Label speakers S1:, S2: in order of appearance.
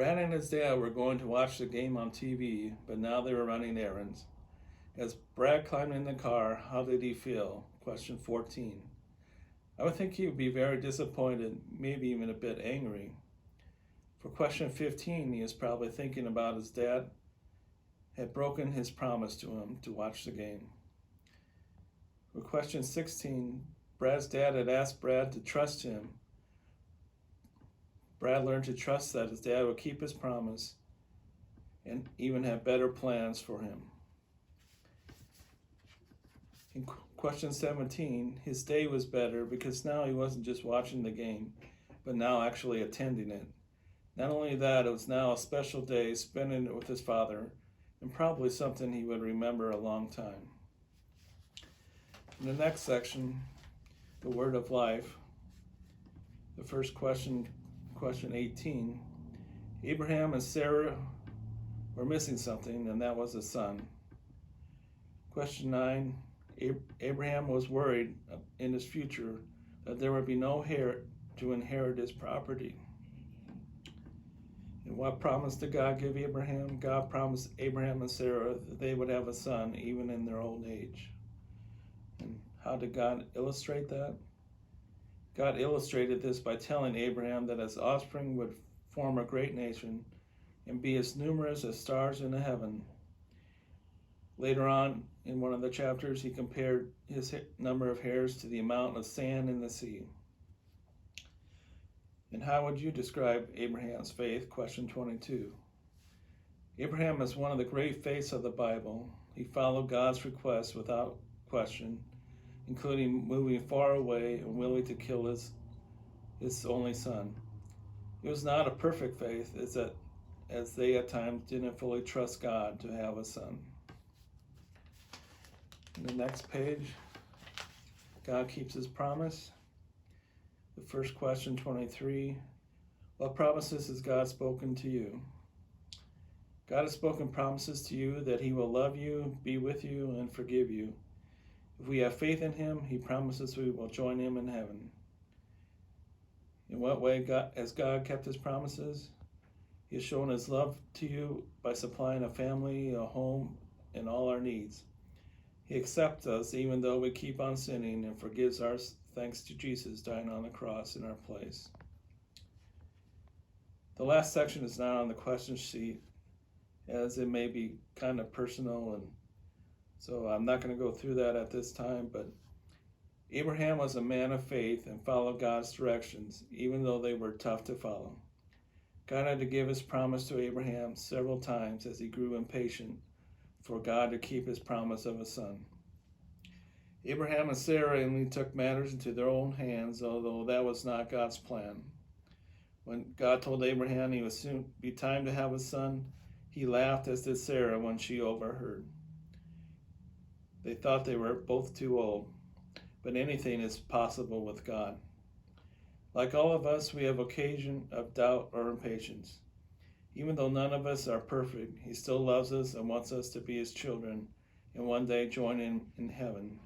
S1: Brad and his dad were going to watch the game on TV, but now they were running errands. As Brad climbed in the car, how did he feel? Question 14. I would think he would be very disappointed, maybe even a bit angry. For question 15, he is probably thinking about his dad had broken his promise to him to watch the game. For question 16, Brad's dad had asked Brad to trust him. Brad learned to trust that his dad would keep his promise and even have better plans for him. In question 17, his day was better because now he wasn't just watching the game, but now actually attending it. Not only that, it was now a special day, spending it with his father, and probably something he would remember a long time. In the next section, the word of life, the first question, question 18, Abraham and Sarah were missing something, and that was a son. Question 9, Abraham was worried in his future that there would be no heir to inherit his property. And what promise did God give Abraham? God promised Abraham and Sarah that they would have a son even in their old age. And how did God illustrate that? God illustrated this by telling Abraham that his offspring would form a great nation and be as numerous as stars in the heaven. Later on, in one of the chapters, he compared his number of hairs to the amount of sand in the sea. And how would you describe Abraham's faith? Question 22. Abraham is one of the great faiths of the Bible. He followed God's request without question, including moving far away and willing to kill his only son. It was not a perfect faith, as they at times didn't fully trust God to have a son. In the next page, God keeps his promise. The first question, 23, what promises has God spoken to you? God has spoken promises to you that he will love you, be with you, and forgive you. If we have faith in him, he promises we will join him in heaven. In what way has God kept his promises? He has shown his love to you by supplying a family, a home, and all our needs. He accepts us even though we keep on sinning and forgives our thanks to Jesus dying on the cross in our place. The last section is not on the question sheet, as it may be kind of personal, and so I'm not going to go through that at this time, but Abraham was a man of faith and followed God's directions, even though they were tough to follow. God had to give his promise to Abraham several times as he grew impatient for God to keep his promise of a son. Abraham and Sarah only took matters into their own hands, although that was not God's plan. When God told Abraham he would soon be time to have a son, he laughed, as did Sarah when she overheard. They thought they were both too old, but anything is possible with God. Like all of us, we have occasion of doubt or impatience. Even though none of us are perfect, he still loves us and wants us to be his children and one day join him in heaven.